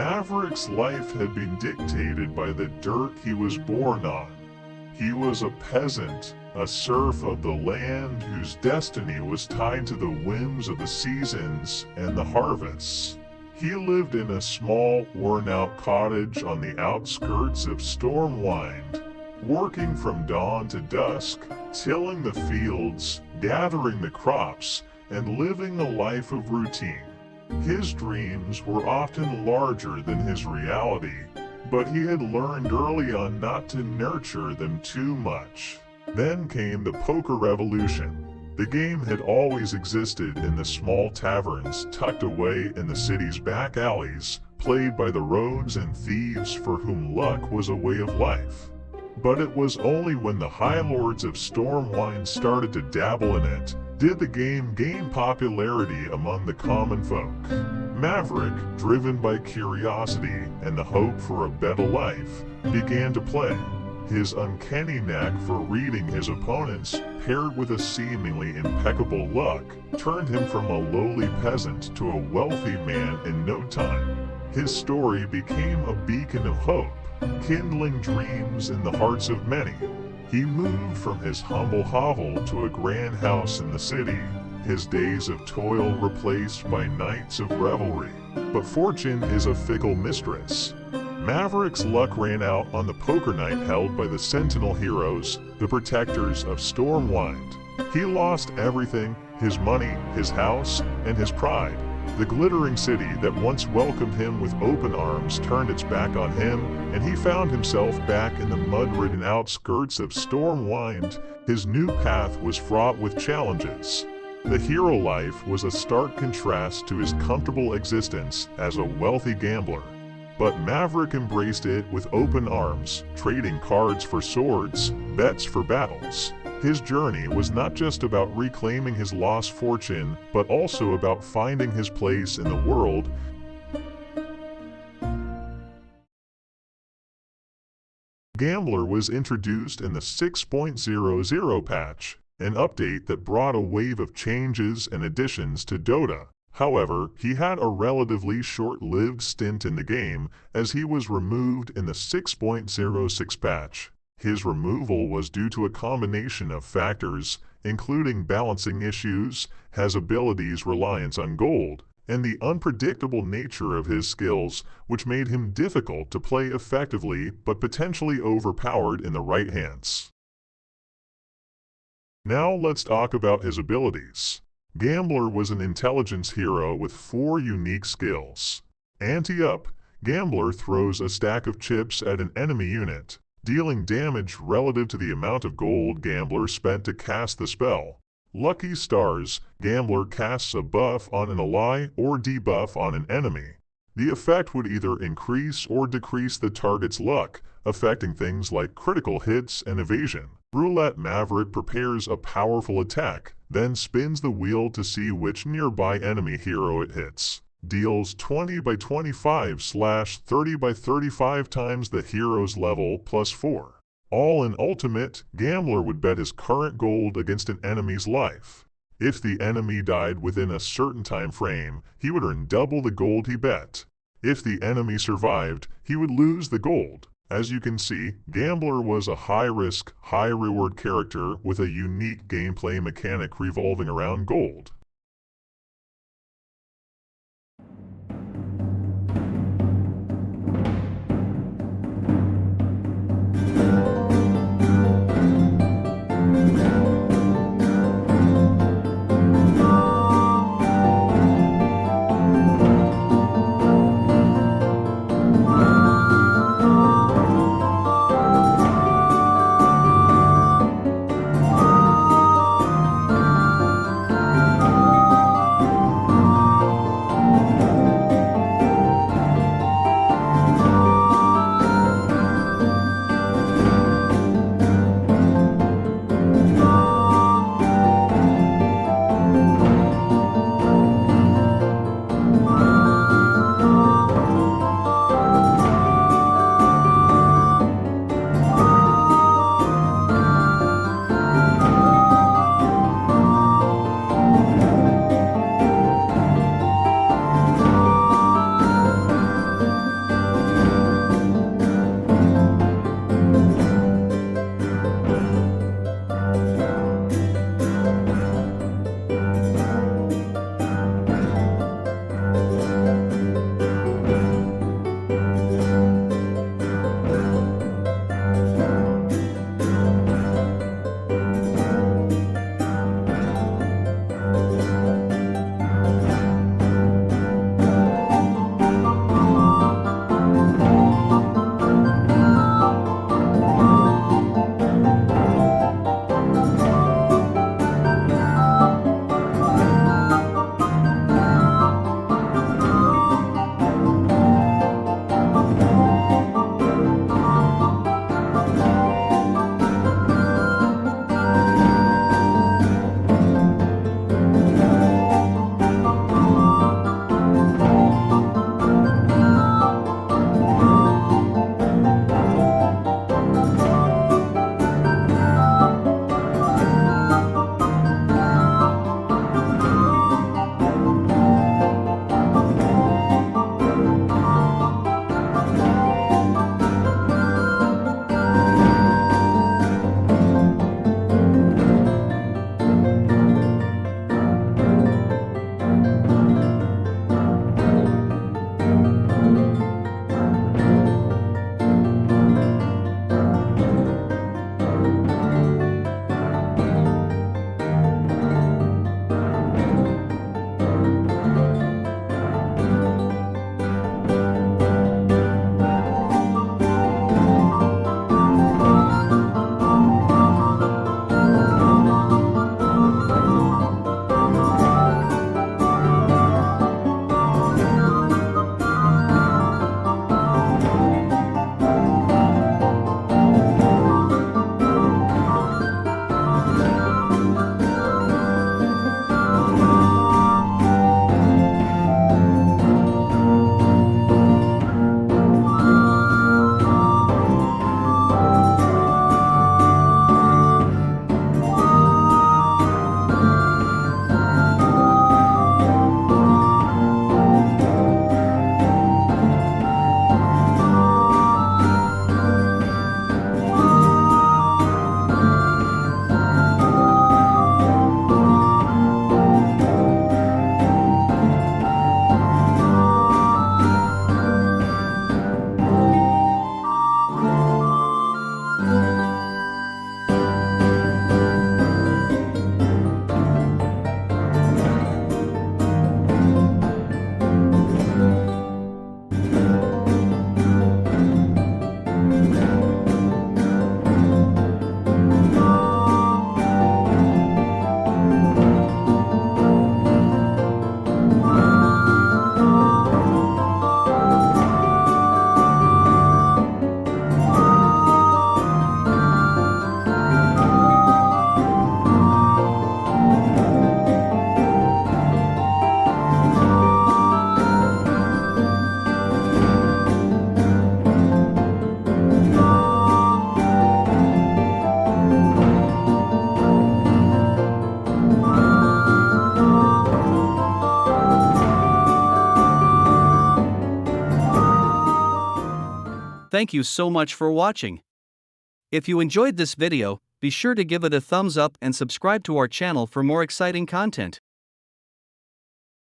Maverick's life had been dictated by the dirt he was born on. He was a peasant, a serf of the land whose destiny was tied to the whims of the seasons and the harvests. He lived in a small, worn-out cottage on the outskirts of Stormwind, working from dawn to dusk, tilling the fields, gathering the crops, and living a life of routine. His dreams were often larger than his reality, but he had learned early on not to nurture them too much. Then came the poker revolution. The game had always existed in the small taverns tucked away in the city's back alleys, played by the rogues and thieves for whom luck was a way of life. But it was only when the High Lords of Stormwind started to dabble in it did the game gain popularity among the common folk. Maverick, driven by curiosity and the hope for a better life, began to play. His uncanny knack for reading his opponents, paired with a seemingly impeccable luck, turned him from a lowly peasant to a wealthy man in no time. His story became a beacon of hope, kindling dreams in the hearts of many. He moved from his humble hovel to a grand house in the city, his days of toil replaced by nights of revelry. But fortune is a fickle mistress. Maverick's luck ran out on the poker night held by the Sentinel heroes, the protectors of Stormwind. He lost everything, his money, his house, and his pride. The glittering city that once welcomed him with open arms turned its back on him, and he found himself back in the mud-ridden outskirts of Stormwind. His new path was fraught with challenges. The hero life was a stark contrast to his comfortable existence as a wealthy gambler. But Maverick embraced it with open arms, trading cards for swords, bets for battles. His journey was not just about reclaiming his lost fortune, but also about finding his place in the world. Gambler was introduced in the 6.00 patch, an update that brought a wave of changes and additions to Dota. However, he had a relatively short-lived stint in the game, as he was removed in the 6.06 patch. His removal was due to a combination of factors, including balancing issues, his abilities' reliance on gold, and the unpredictable nature of his skills, which made him difficult to play effectively but potentially overpowered in the right hands. Now let's talk about his abilities. Gambler was an intelligence hero with 4 unique skills. Ante-up, Gambler throws a stack of chips at an enemy unit, dealing damage relative to the amount of gold Gambler spent to cast the spell. Lucky Stars, Gambler casts a buff on an ally or debuff on an enemy. The effect would either increase or decrease the target's luck, affecting things like critical hits and evasion. Roulette Maverick prepares a powerful attack, then spins the wheel to see which nearby enemy hero it hits. Deals 20 by 25/30 by 35 times the hero's level plus 4. All in Ultimate, Gambler would bet his current gold against an enemy's life. If the enemy died within a certain time frame, he would earn double the gold he bet. If the enemy survived, he would lose the gold. As you can see, Gambler was a high-risk, high-reward character with a unique gameplay mechanic revolving around gold. Thank you so much for watching. If you enjoyed this video, be sure to give it a thumbs up and subscribe to our channel for more exciting content.